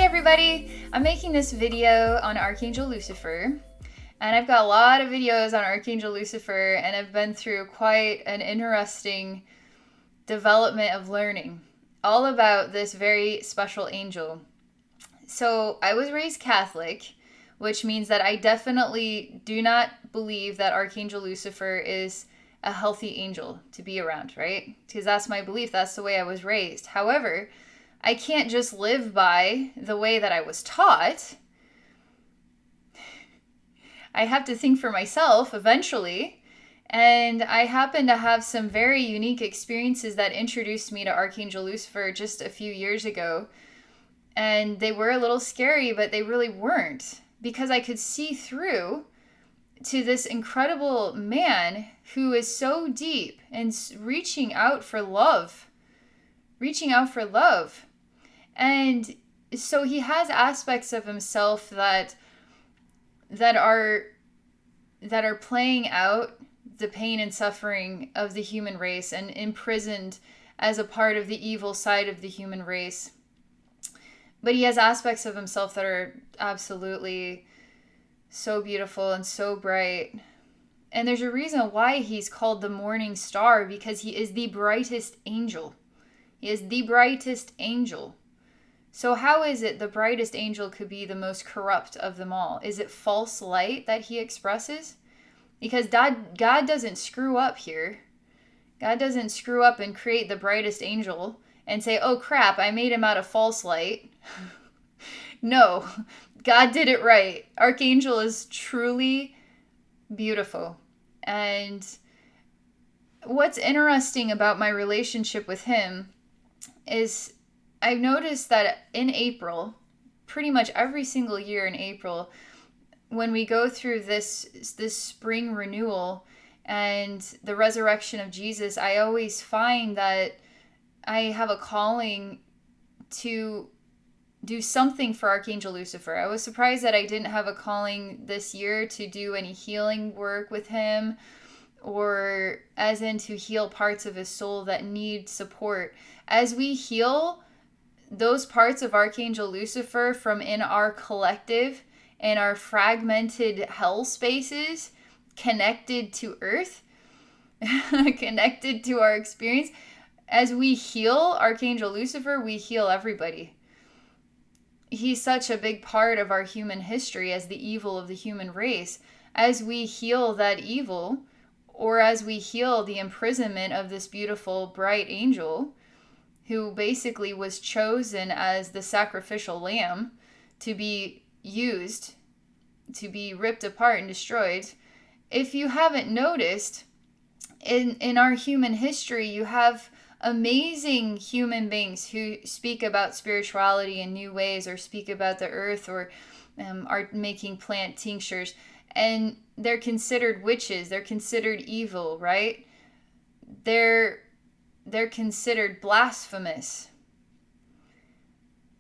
everybody! I'm making this video on Archangel Lucifer, and I've got a lot of videos on Archangel Lucifer, and I've been through quite an interesting development of learning all about this very special angel. So I was raised Catholic, which means that I definitely do not believe that Archangel Lucifer is a healthy angel to be around, right? Because that's my belief. That's the way I was raised. However, I can't just live by the way that I was taught. I have to think for myself eventually. And I happen to have some very unique experiences that introduced me to Archangel Lucifer just a few years ago. And they were a little scary, but they really weren't, because I could see through to this incredible man who is so deep and reaching out for love. And so he has aspects of himself that are playing out the pain and suffering of the human race and imprisoned as a part of the evil side of the human race. But he has aspects of himself that are absolutely so beautiful and so bright. And there's a reason why he's called the Morningstar, because he is the brightest angel. He is the brightest angel. So how is it the brightest angel could be the most corrupt of them all? Is it false light that he expresses? Because God doesn't screw up here. God doesn't screw up and create the brightest angel and say, oh crap, I made him out of false light. No, God did it right. Archangel is truly beautiful. And what's interesting about my relationship with him is I've noticed that in April, pretty much every single year in April, when we go through this spring renewal and the resurrection of Jesus, I always find that I have a calling to do something for Archangel Lucifer. I was surprised that I didn't have a calling this year to do any healing work with him, or as in to heal parts of his soul that need support. As we heal those parts of Archangel Lucifer from in our collective and our fragmented hell spaces connected to Earth, connected to our experience, as we heal Archangel Lucifer, we heal everybody. He's such a big part of our human history as the evil of the human race. As we heal that evil, or as we heal the imprisonment of this beautiful, bright angel, who basically was chosen as the sacrificial lamb to be used, to be ripped apart and destroyed. If you haven't noticed, in our human history, you have amazing human beings who speak about spirituality in new ways, or speak about the earth, or are making plant tinctures, and they're considered witches, they're considered evil, right? They're considered blasphemous.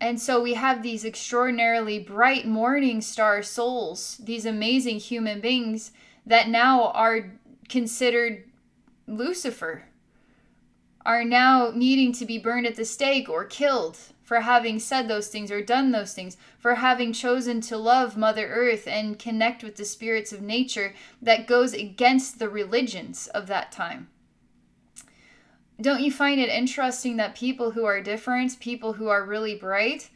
And so we have these extraordinarily bright morning star souls, these amazing human beings that now are considered Lucifer, are now needing to be burned at the stake or killed for having said those things or done those things, for having chosen to love Mother Earth and connect with the spirits of nature that goes against the religions of that time. Don't you find it interesting that people who are different, people who are really bright,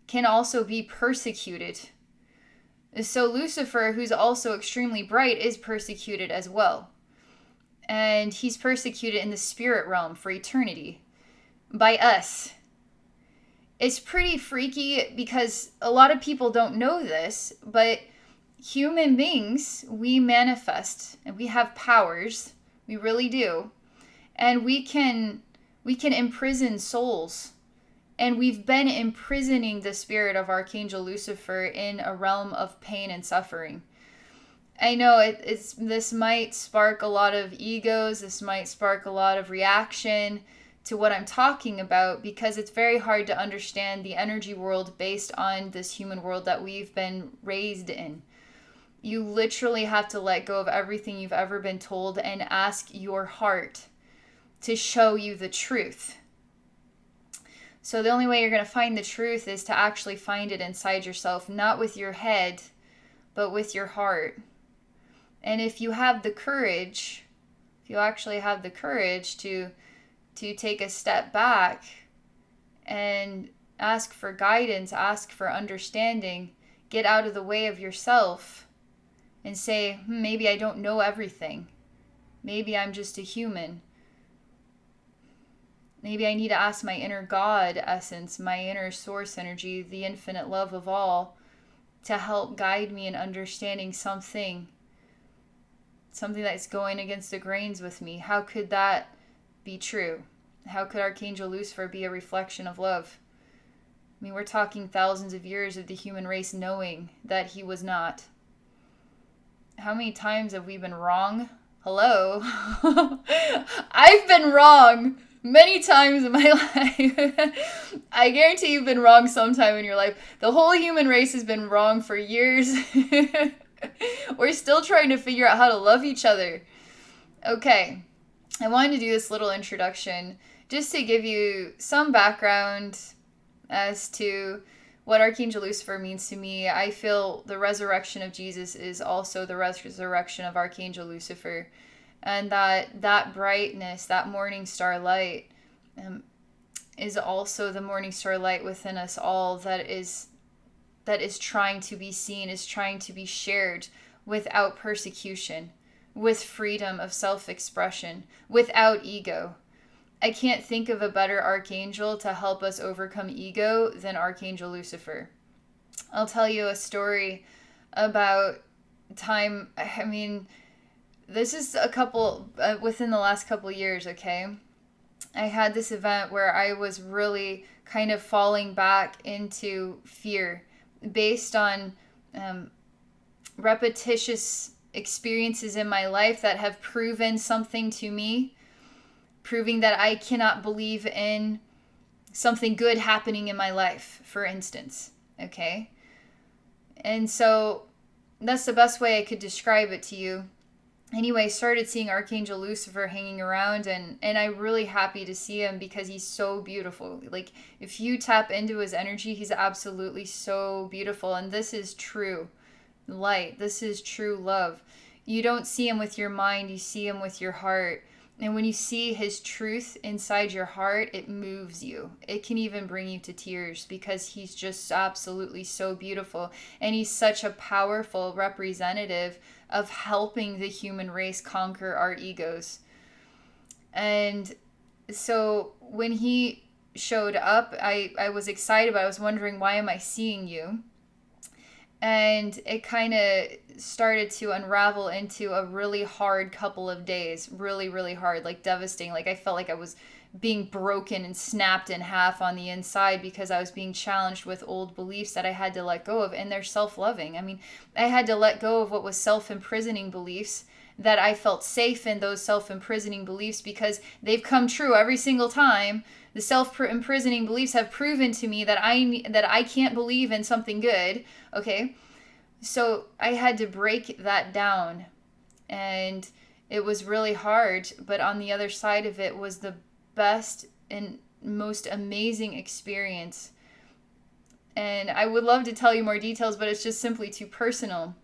can also be persecuted? So Lucifer, who's also extremely bright, is persecuted as well. And he's persecuted in the spirit realm for eternity by us. It's pretty freaky because a lot of people don't know this, but human beings, we manifest and we have powers. We really do. And we can imprison souls. And we've been imprisoning the spirit of Archangel Lucifer in a realm of pain and suffering. I know this might spark a lot of egos. This might spark a lot of reaction to what I'm talking about, because it's very hard to understand the energy world based on this human world that we've been raised in. You literally have to let go of everything you've ever been told and ask your heart to show you the truth. So the only way you're going to find the truth is to actually find it inside yourself, not with your head, but with your heart. And if you have the courage, if you actually have the courage to take a step back and ask for guidance, ask for understanding, get out of the way of yourself and say, maybe I don't know everything. Maybe I'm just a human. Maybe I need to ask my inner God essence, my inner source energy, the infinite love of all, to help guide me in understanding something that's going against the grains with me. How could that be true? How could Archangel Lucifer be a reflection of love? I mean, we're talking thousands of years of the human race knowing that he was not. How many times have we been wrong? Hello? I've been wrong many times in my life. I guarantee you've been wrong sometime in your life. The whole human race has been wrong for years. We're still trying to figure out how to love each other. Okay, I wanted to do this little introduction just to give you some background as to what Archangel Lucifer means to me. I feel the resurrection of Jesus is also the resurrection of Archangel Lucifer. And that brightness, that morning star light, is also the morning star light within us all that is trying to be seen, is trying to be shared without persecution, with freedom of self-expression, without ego. I can't think of a better archangel to help us overcome ego than Archangel Lucifer. I'll tell you a story about time. I mean, this is a couple, within the last couple years, okay? I had this event where I was really kind of falling back into fear based on repetitious experiences in my life that have proven something to me, proving that I cannot believe in something good happening in my life, for instance, okay? And so that's the best way I could describe it to you. Anyway, started seeing Archangel Lucifer hanging around, and I'm really happy to see him because he's so beautiful. Like, if you tap into his energy, he's absolutely so beautiful, and this is true light. This is true love. You don't see him with your mind, you see him with your heart. And when you see his truth inside your heart, it moves you. It can even bring you to tears because he's just absolutely so beautiful. And he's such a powerful representative of helping the human race conquer our egos. And so when he showed up, I was excited, but I was wondering, why am I seeing you? And it kind of started to unravel into a really hard couple of days. Really, really hard, like devastating. Like I felt like I was being broken and snapped in half on the inside because I was being challenged with old beliefs that I had to let go of. And they're self-loving. I mean, I had to let go of what was self-imprisoning beliefs, that I felt safe in those self-imprisoning beliefs because they've come true every single time. The self-imprisoning beliefs have proven to me that I can't believe in something good, okay? So I had to break that down, and it was really hard, but on the other side of it was the best and most amazing experience. And I would love to tell you more details, but it's just simply too personal.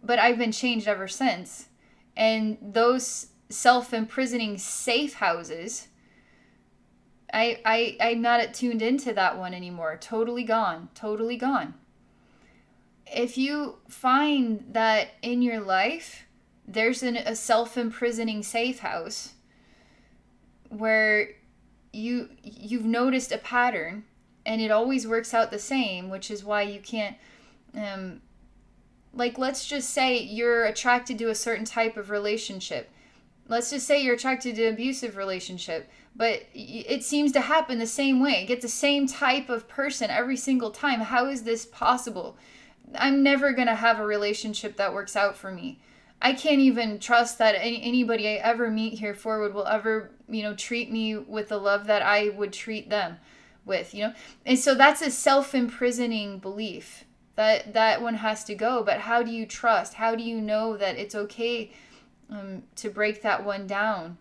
But I've been changed ever since. And those self-imprisoning safe houses, I'm not tuned into that one anymore. Totally gone. Totally gone. If you find that in your life, there's a self-imprisoning safe house where you've noticed a pattern and it always works out the same, which is why you can't, like, let's just say you're attracted to a certain type of relationship. Let's just say you're attracted to an abusive relationship, but it seems to happen the same way. Get the same type of person every single time. How is this possible? I'm never going to have a relationship that works out for me. I can't even trust that anybody I ever meet here forward will ever, treat me with the love that I would treat them with, And so that's a self-imprisoning belief. That one has to go. But how do you trust? How do you know that it's okay to break that one down,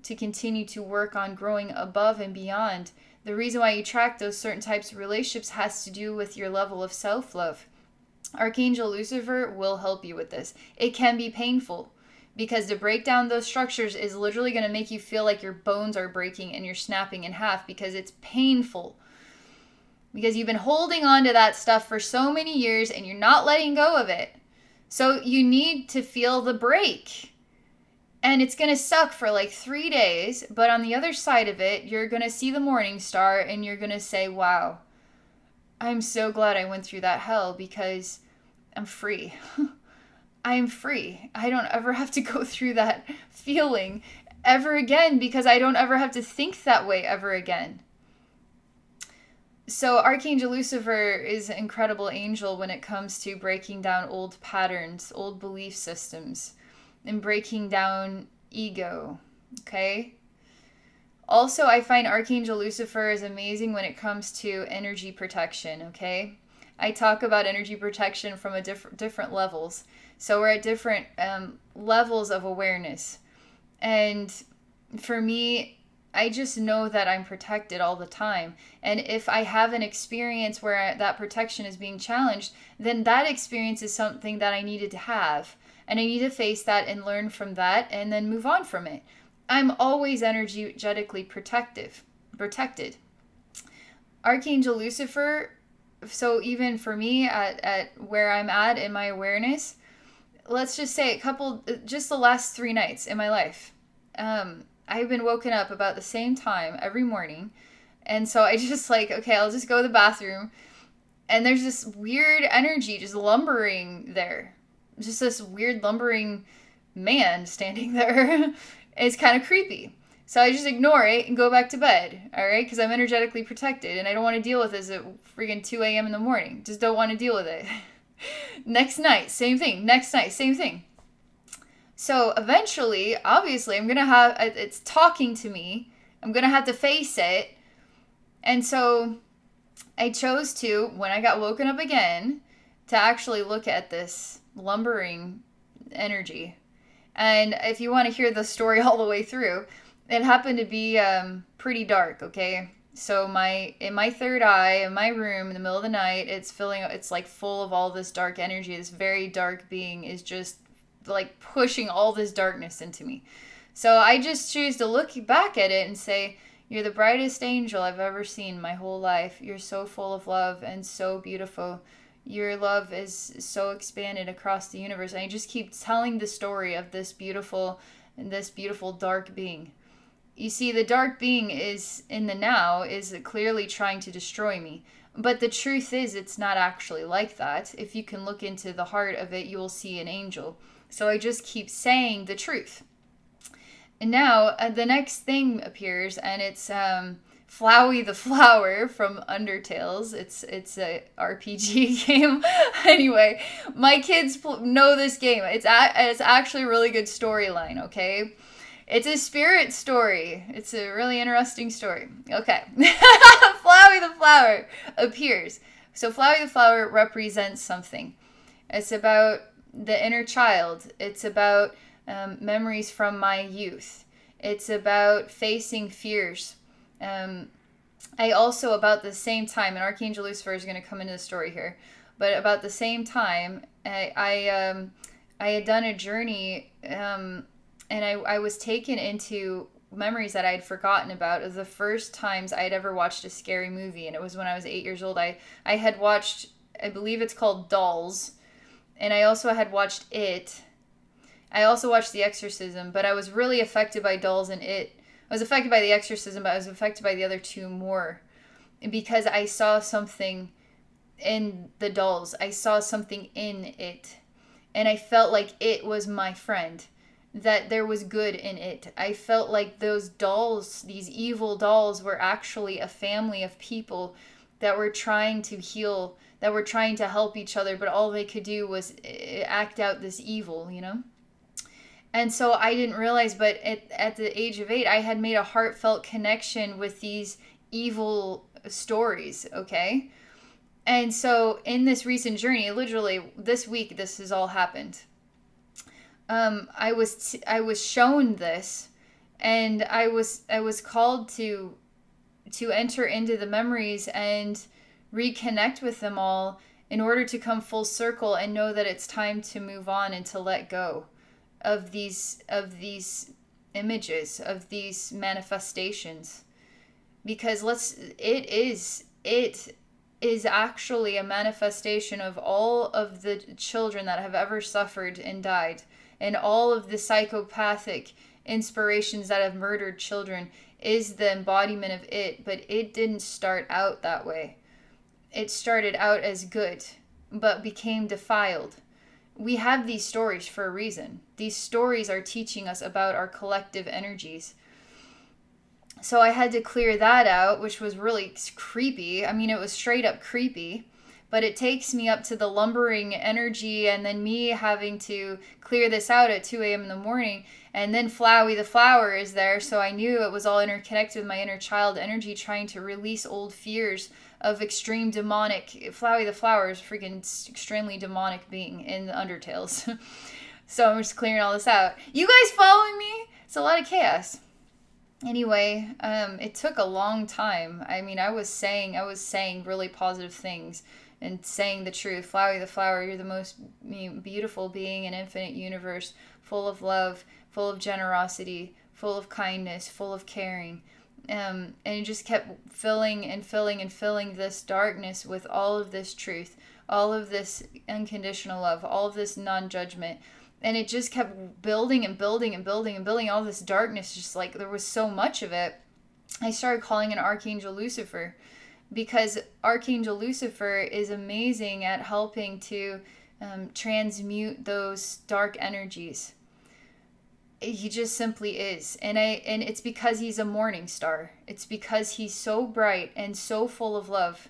to continue to work on growing above and beyond The reason why you attract those certain types of relationships has to do with your level of self-love. Archangel Lucifer will help you with this. It can be painful because to break down those structures is literally going to make you feel like your bones are breaking and you're snapping in half because it's painful. Because you've been holding on to that stuff for so many years and you're not letting go of it. So you need to feel the break. And it's going to suck for like 3 days, but on the other side of it, you're going to see the Morningstar and you're going to say, wow, I'm so glad I went through that hell because I'm free. I'm free. I don't ever have to go through that feeling ever again because I don't ever have to think that way ever again. So Archangel Lucifer is an incredible angel when it comes to breaking down old patterns, old belief systems, and breaking down ego, okay? Also, I find Archangel Lucifer is amazing when it comes to energy protection, okay? I talk about energy protection from a different levels. So we're at different levels of awareness. And for me, I just know that I'm protected all the time. And if I have an experience where that protection is being challenged, then that experience is something that I needed to have. And I need to face that and learn from that and then move on from it. I'm always energetically protected. Archangel Lucifer, so even for me at where I'm at in my awareness, let's just say just the last 3 nights in my life, I've been woken up about the same time every morning. And so I just okay, I'll just go to the bathroom. And there's this weird energy just lumbering there. Just this weird lumbering man standing there. It's kind of creepy. So I just ignore it and go back to bed, all right? Because I'm energetically protected and I don't want to deal with this at freaking 2 a.m. in the morning. Just don't want to deal with it. Next night, same thing. Next night, same thing. So eventually, obviously, it's talking to me. I'm going to have to face it. And so I chose to, when I got woken up again, to actually look at this lumbering energy. And if you want to hear the story all the way through, it happened to be pretty dark, okay? So in my third eye, in my room, in the middle of the night, it's like full of all this dark energy. This very dark being is just like pushing all this darkness into me. So I just choose to look back at it and say, you're the brightest angel I've ever seen my whole life. You're so full of love and so beautiful. Your love is so expanded across the universe. And I just keep telling the story of this beautiful dark being. You see, the dark being is in the now is clearly trying to destroy me. But the truth is, it's not actually like that. If you can look into the heart of it, you will see an angel. So I just keep saying the truth. And now the next thing appears, and it's Flowey the Flower from Undertales. It's a RPG game. Anyway, my kids know this game. It's actually a really good storyline, okay? It's a spirit story. It's a really interesting story. Okay. Flowey the Flower appears. So Flowey the Flower represents something. It's about the inner child. It's about memories from my youth. It's about facing fears. I also, about the same time, and Archangel Lucifer is going to come into the story here, but about the same time, I had done a journey, and I was taken into memories that I had forgotten about of the first times I had ever watched a scary movie, and it was when I was 8 years old. I had watched, I believe it's called Dolls, and I also had watched It. I also watched The Exorcism, but I was really affected by Dolls and It. I was affected by The Exorcism, but I was affected by the other two more because I saw something in the Dolls. I saw something in It, and I felt like it was my friend, that there was good in it. I felt like those dolls, these evil dolls, were actually a family of people that were trying to heal, that were trying to help each other, but all they could do was act out this evil, you know? And so I didn't realize, but at the age of 8, I had made a heartfelt connection with these evil stories, okay? And so in this recent journey, literally this week, this has all happened. I was shown this, and I was called to enter into the memories and reconnect with them all in order to come full circle and know that it's time to move on and to let go of these images, of these manifestations. Because it is actually a manifestation of all of the children that have ever suffered and died, and all of the psychopathic inspirations that have murdered children is the embodiment of it. But it didn't start out that way. It started out as good, but became defiled. We have these stories for a reason. These stories are teaching us about our collective energies. So I had to clear that out, which was really creepy. I mean, it was straight up creepy. But it takes me up to the lumbering energy, and then me having to clear this out at 2 a.m. in the morning. And then Flowey the flower is there, so I knew it was all interconnected with my inner child energy, trying to release old fears of extreme demonic. Flowey the flower is a freaking extremely demonic being in the Undertales. So I'm just clearing all this out. You guys following me? It's a lot of chaos. Anyway, it took a long time. I mean, I was saying really positive things and saying the truth. Flowey the flower, you're the most beautiful being in infinite universe, full of love, full of generosity, full of kindness, full of caring. And it just kept filling and filling and filling this darkness with all of this truth, all of this unconditional love, all of this non-judgment. And it just kept building and building and building and building. All this darkness, just like there was so much of it. I started calling it Archangel Lucifer, because Archangel Lucifer is amazing at helping to transmute those dark energies. He just simply is. And it's because he's a Morningstar. It's because he's so bright and so full of love.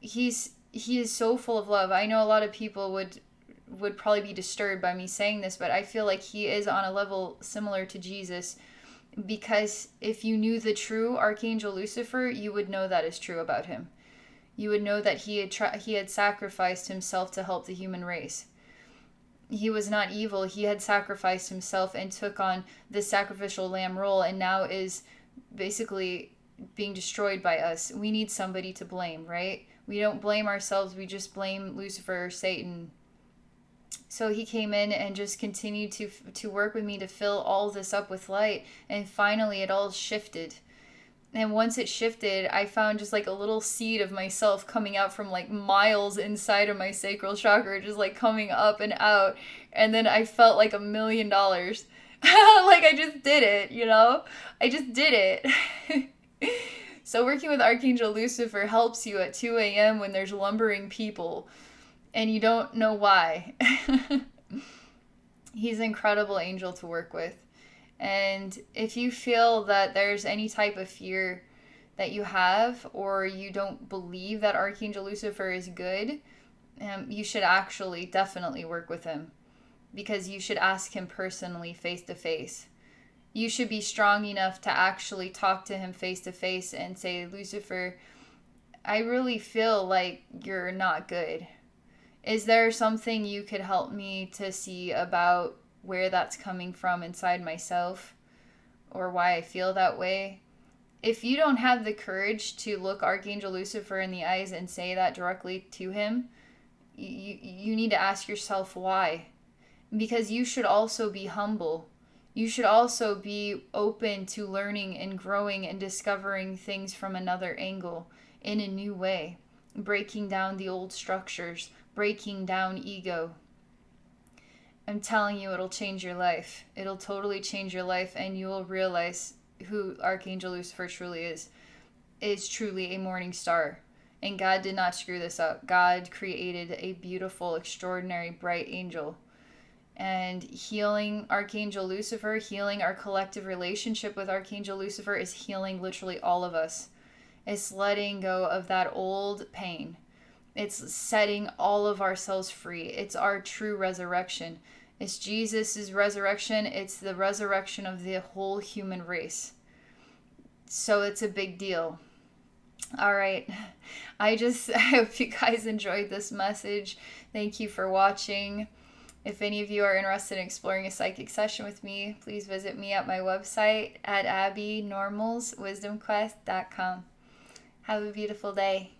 He is so full of love. I know a lot of people would probably be disturbed by me saying this, but I feel like he is on a level similar to Jesus, because if you knew the true Archangel Lucifer, you would know that is true about him. You would know that he had sacrificed himself to help the human race. He was not evil. He had sacrificed himself and took on the sacrificial lamb role, and now is basically being destroyed by us. We need somebody to blame, right? We don't blame ourselves. We just blame Lucifer or Satan. So he came in and just continued to work with me to fill all this up with light. And finally it all shifted. And once it shifted, I found just like a little seed of myself coming out from like miles inside of my sacral chakra, just like coming up and out. And then I felt like $1 million. Like I just did it, you know? I just did it. So working with Archangel Lucifer helps you at 2 a.m. when there's lumbering people and you don't know why. He's an incredible angel to work with. And if you feel that there's any type of fear that you have, or you don't believe that Archangel Lucifer is good, you should actually definitely work with him, because you should ask him personally, face to face. You should be strong enough to actually talk to him face to face and say, Lucifer, I really feel like you're not good. Is there something you could help me to see about where that's coming from inside myself, or why I feel that way? If you don't have the courage to look Archangel Lucifer in the eyes and say that directly to him, you need to ask yourself why. Because you should also be humble. You should also be open to learning and growing and discovering things from another angle, in a new way, breaking down the old structures, breaking down ego. I'm telling you, it'll change your life. It'll totally change your life, and you will realize who Archangel Lucifer truly is truly a morning star. And God did not screw this up. God created a beautiful, extraordinary, bright angel. And healing Archangel Lucifer, healing our collective relationship with Archangel Lucifer, is healing literally all of us. It's letting go of that old pain. It's setting all of ourselves free. It's our true resurrection. It's Jesus' resurrection. It's the resurrection of the whole human race. So it's a big deal. All right. I hope you guys enjoyed this message. Thank you for watching. If any of you are interested in exploring a psychic session with me, please visit me at my website at abbeynormalswisdomquest.com. Have a beautiful day.